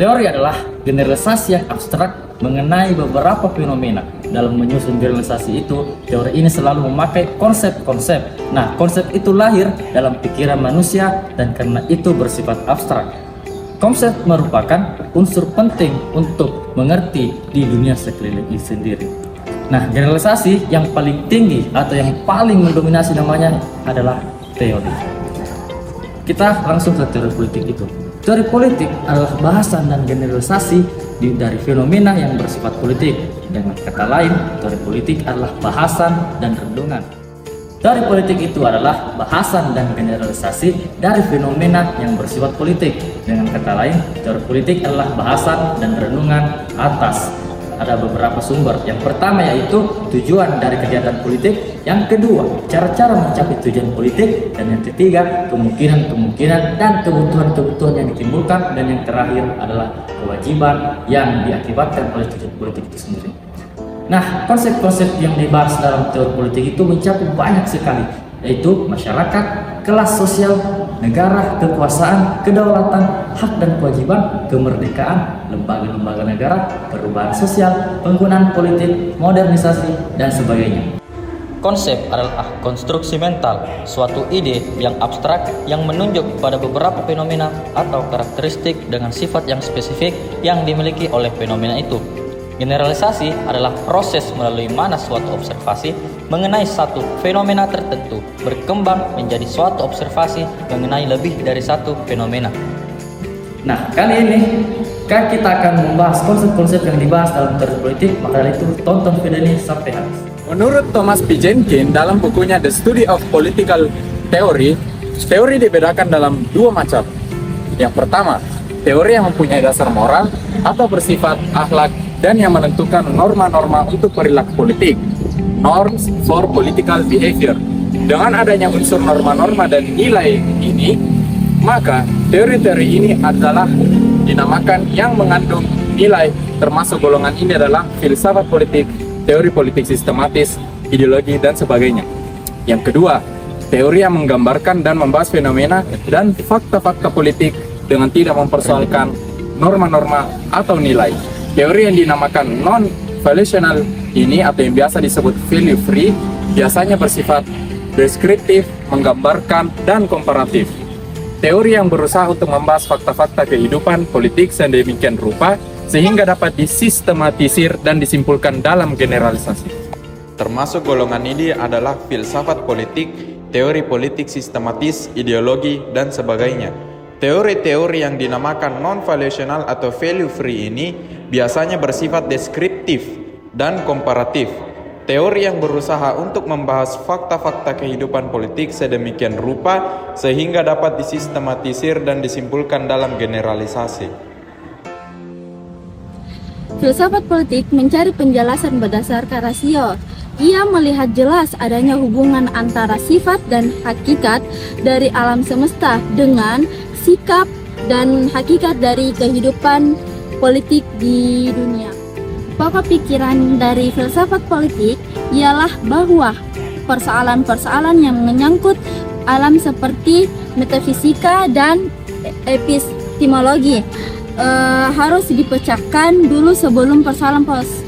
Teori adalah generalisasi yang abstrak mengenai beberapa fenomena. Dalam menyusun generalisasi itu, teori ini selalu memakai konsep-konsep. Nah, konsep itu lahir dalam pikiran manusia dan karena itu bersifat abstrak. Konsep merupakan unsur penting untuk mengerti di dunia sekeliling ini sendiri. Nah, generalisasi yang paling tinggi atau yang paling mendominasi namanya adalah teori. Kita langsung ke teori politik itu. Teori politik adalah bahasan dan generalisasi dari fenomena yang bersifat politik. Dengan kata lain, teori politik adalah bahasan dan renungan. Teori politik itu adalah bahasan dan generalisasi dari fenomena yang bersifat politik. Dengan kata lain, teori politik adalah bahasan dan renungan atas. Ada beberapa sumber. Yang pertama yaitu tujuan dari kegiatan politik. Yang kedua, cara-cara mencapai tujuan politik. Dan yang ketiga, kemungkinan-kemungkinan dan kebutuhan-kebutuhan yang ditimbulkan. Dan yang terakhir adalah kewajiban yang diakibatkan oleh tujuan politik itu sendiri. Nah, konsep-konsep yang dibahas dalam teori politik itu mencakup banyak sekali, yaitu masyarakat, kelas sosial, negara, kekuasaan, kedaulatan, hak dan kewajiban, kemerdekaan, lembaga-lembaga negara, perubahan sosial, penggunaan politik, modernisasi, dan sebagainya. Konsep adalah konstruksi mental, suatu ide yang abstrak yang menunjuk pada beberapa fenomena atau karakteristik dengan sifat yang spesifik yang dimiliki oleh fenomena itu. Generalisasi adalah proses melalui mana suatu observasi mengenai satu fenomena tertentu berkembang menjadi suatu observasi mengenai lebih dari satu fenomena. Nah, kali ini kita akan membahas konsep-konsep yang dibahas dalam teori politik, maka dari itu tonton video ini sampai habis. Menurut Thomas P. Jenkins dalam bukunya The Study of Political Theory, teori dibedakan dalam dua macam. Yang pertama, teori yang mempunyai dasar moral atau bersifat akhlak dan yang menentukan norma-norma untuk perilaku politik, norms for political behavior. Dengan adanya unsur norma-norma dan nilai ini, maka teori-teori ini adalah dinamakan yang mengandung nilai, termasuk golongan ini adalah filsafat politik, teori politik sistematis, ideologi, dan sebagainya. Yang kedua, teori yang menggambarkan dan membahas fenomena dan fakta-fakta politik dengan tidak mempersoalkan norma-norma atau nilai. Teori yang dinamakan non-volitional ini atau yang biasa disebut value free biasanya bersifat deskriptif, menggambarkan, dan komparatif. Teori yang berusaha untuk membahas fakta-fakta kehidupan politik sedemikian rupa sehingga dapat disistematisir dan disimpulkan dalam generalisasi. Termasuk golongan ini adalah filsafat politik, teori politik sistematis, ideologi, dan sebagainya. Teori-teori yang dinamakan non-volitional atau value free ini biasanya bersifat deskriptif dan komparatif. Teori yang berusaha untuk membahas fakta-fakta kehidupan politik sedemikian rupa sehingga dapat disistematisir dan disimpulkan dalam generalisasi. Filsafat politik mencari penjelasan berdasarkan rasio. Ia melihat jelas adanya hubungan antara sifat dan hakikat dari alam semesta dengan sikap dan hakikat dari kehidupan politik di dunia. Pokok pikiran dari filsafat politik ialah bahwa persoalan-persoalan yang menyangkut alam seperti metafisika dan epistemologi harus dipecahkan dulu sebelum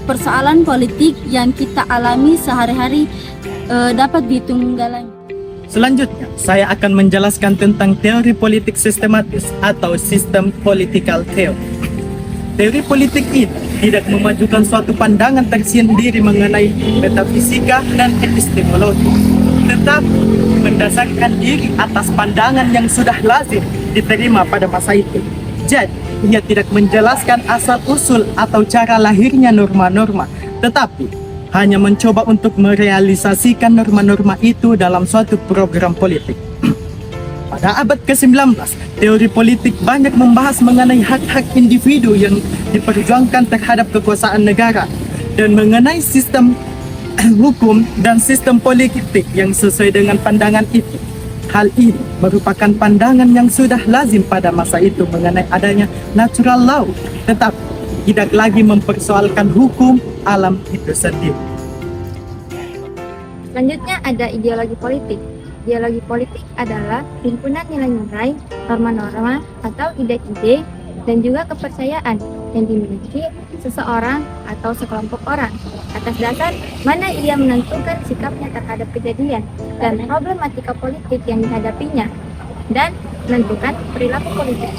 persoalan politik yang kita alami sehari-hari dapat ditunggangi. Selanjutnya, saya akan menjelaskan tentang teori politik sistematis atau sistem political theory. Teori politik ini tidak memajukan suatu pandangan tersendiri mengenai metafisika dan epistemologi, tetapi mendasarkan diri atas pandangan yang sudah lazim diterima pada masa itu. Jadi, ia tidak menjelaskan asal-usul atau cara lahirnya norma-norma, tetapi hanya mencoba untuk merealisasikan norma-norma itu dalam suatu program politik. Pada abad ke-19, teori politik banyak membahas mengenai hak-hak individu yang diperjuangkan terhadap kekuasaan negara dan mengenai sistem hukum dan sistem politik yang sesuai dengan pandangan itu. Hal ini merupakan pandangan yang sudah lazim pada masa itu mengenai adanya natural law, tetapi tidak lagi mempersoalkan hukum alam itu sendiri. Selanjutnya ada ideologi politik. Ideologi politik adalah himpunan nilai-nilai, norma-norma, atau ide-ide dan juga kepercayaan yang dimiliki seseorang atau sekelompok orang atas dasar mana ia menentukan sikapnya terhadap kejadian dan problematika politik yang dihadapinya dan menentukan perilaku politik.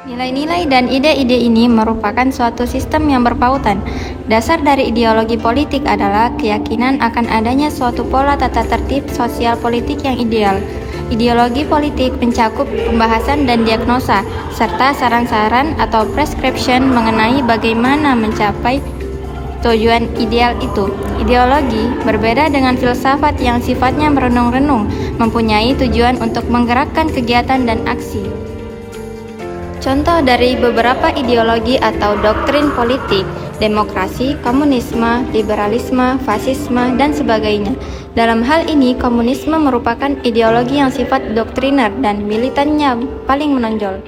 Nilai-nilai dan ide-ide ini merupakan suatu sistem yang berpautan. Dasar dari ideologi politik adalah keyakinan akan adanya suatu pola tata tertib sosial politik yang ideal. Ideologi politik mencakup pembahasan dan diagnosa, serta saran-saran atau prescription mengenai bagaimana mencapai tujuan ideal itu. Ideologi berbeda dengan filsafat yang sifatnya merenung-renung, mempunyai tujuan untuk menggerakkan kegiatan dan aksi. Contoh dari beberapa ideologi atau doktrin politik: demokrasi, komunisme, liberalisme, fasisme, dan sebagainya. Dalam hal ini, komunisme merupakan ideologi yang sifat doktriner dan militannya paling menonjol.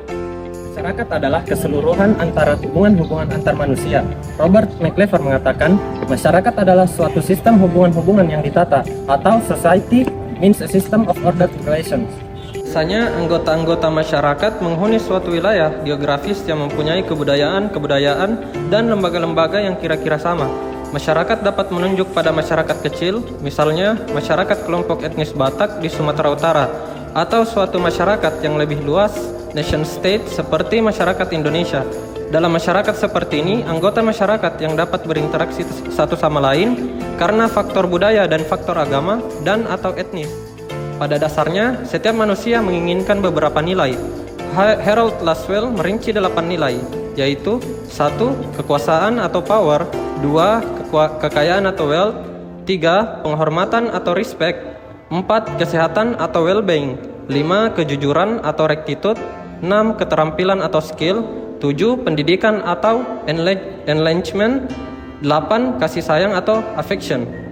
Masyarakat adalah keseluruhan antara hubungan-hubungan antar manusia. Robert McLever mengatakan, masyarakat adalah suatu sistem hubungan-hubungan yang ditata, atau society means a system of ordered relations. Biasanya anggota-anggota masyarakat menghuni suatu wilayah geografis yang mempunyai kebudayaan, dan lembaga-lembaga yang kira-kira sama. Masyarakat dapat menunjuk pada masyarakat kecil, misalnya masyarakat kelompok etnis Batak di Sumatera Utara, atau suatu masyarakat yang lebih luas, nation state, seperti masyarakat Indonesia. Dalam masyarakat seperti ini, anggota masyarakat yang dapat berinteraksi satu sama lain karena faktor budaya dan faktor agama dan atau etnis. Pada dasarnya, setiap manusia menginginkan beberapa nilai. Harold Laswell merinci 8 nilai, yaitu 1. Kekuasaan atau power, 2. Kekayaan atau wealth, 3. Penghormatan atau respect, 4. Kesehatan atau well-being, 5. Kejujuran atau rectitude, 6. Keterampilan atau skill, 7. Pendidikan atau enlightenment, 8. Kasih sayang atau affection.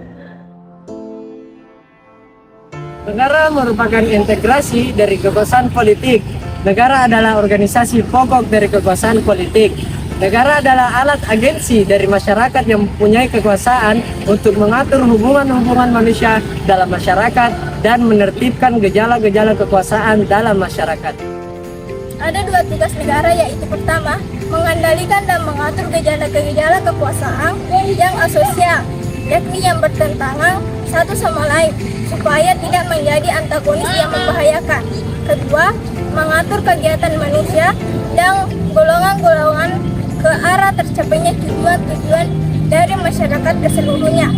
Negara merupakan integrasi dari kekuasaan politik. Negara adalah organisasi pokok dari kekuasaan politik. Negara adalah alat agensi dari masyarakat yang mempunyai kekuasaan untuk mengatur hubungan-hubungan manusia dalam masyarakat dan menertibkan gejala-gejala kekuasaan dalam masyarakat. Ada 2 tugas negara, yaitu pertama, mengendalikan dan mengatur gejala-gejala kekuasaan yang asosial, yakni yang bertentangan satu sama lain, supaya tidak menjadi antagonis yang membahayakan. Kedua, mengatur kegiatan manusia dan golongan-golongan ke arah tercapainya tujuan-tujuan dari masyarakat keseluruhnya.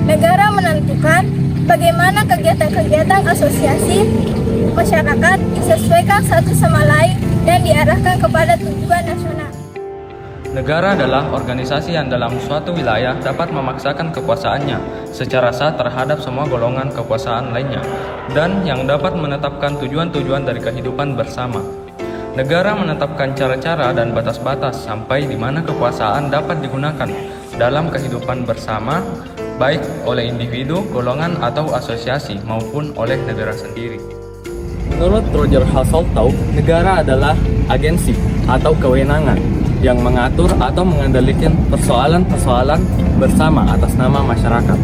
Negara menentukan bagaimana kegiatan-kegiatan asosiasi masyarakat disesuaikan satu sama lain dan diarahkan kepada tujuan nasional. Negara adalah organisasi yang dalam suatu wilayah dapat memaksakan kekuasaannya secara sah terhadap semua golongan kekuasaan lainnya dan yang dapat menetapkan tujuan-tujuan dari kehidupan bersama. Negara menetapkan cara-cara dan batas-batas sampai di mana kekuasaan dapat digunakan dalam kehidupan bersama, baik oleh individu, golongan, atau asosiasi maupun oleh negara sendiri. Menurut Roger Hasseltau, negara adalah agensi atau kewenangan yang mengatur atau mengendalikan persoalan-persoalan bersama atas nama masyarakat.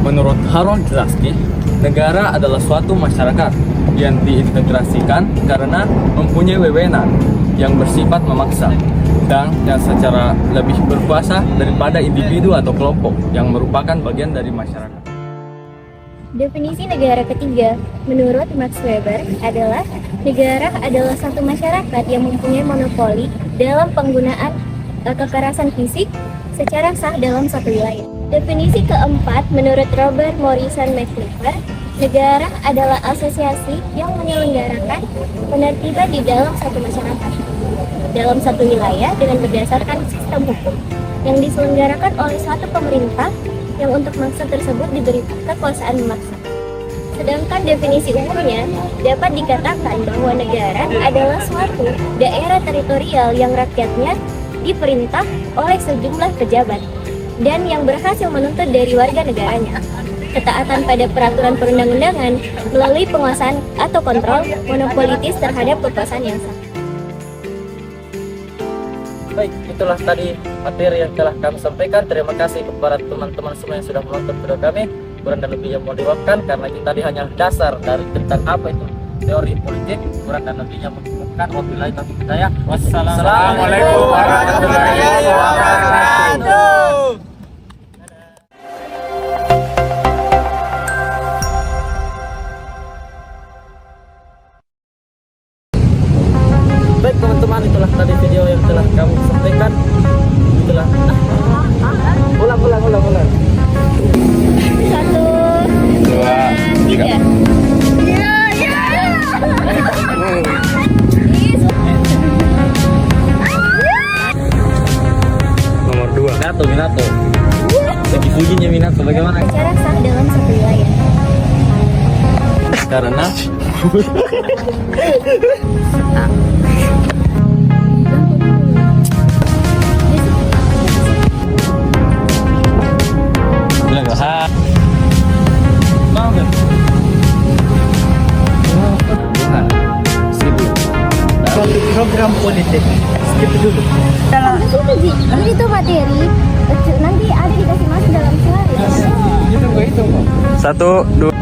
Menurut Harold Lasky, negara adalah suatu masyarakat yang diintegrasikan karena mempunyai wewenang yang bersifat memaksa dan yang secara lebih berkuasa daripada individu atau kelompok yang merupakan bagian dari masyarakat. Definisi negara ketiga, menurut Max Weber, adalah negara adalah satu masyarakat yang mempunyai monopoli dalam penggunaan kekerasan fisik secara sah dalam satu wilayah. Definisi keempat, menurut Robert Morrison McLever, negara adalah asosiasi yang menyelenggarakan penertiban di dalam satu masyarakat, dalam satu wilayah dengan berdasarkan sistem hukum yang diselenggarakan oleh suatu pemerintah yang untuk maksud tersebut diberi kekuasaan memaksa. Sedangkan definisi umumnya dapat dikatakan bahwa negara adalah suatu daerah teritorial yang rakyatnya diperintah oleh sejumlah pejabat dan yang berhasil menuntut dari warga negaranya ketaatan pada peraturan perundang-undangan melalui penguasaan atau kontrol monopolitis terhadap kekuasaan yang sah. Baik, itulah tadi materi yang telah kami sampaikan. Terima kasih kepada teman-teman semua yang sudah menonton video kami. Kurang dan lebih yang mau diwakilkan karena itu tadi hanya dasar dari tentang apa itu teori politik. Kurang dan lebihnya cukupkan. Wabillahi taufiq hidayah. Wassalamualaikum Assalamualaikum warahmatullahi wabarakatuh. Baik teman-teman, itulah tadi video yang telah kami sampaikan. Itulah. Ulang. 1, 2, 3. Nomor 2. Minato. Lagi pujinya Minato. Bagaimana? Cara sah dalam satu wilayah. Karena bilang nggak ha. Mau nggak? Bukan. Seribu. Suatu program politik. Skip dulu. Ini tuh materi, nanti ada dikasih masuk dalam sehari. 1, 2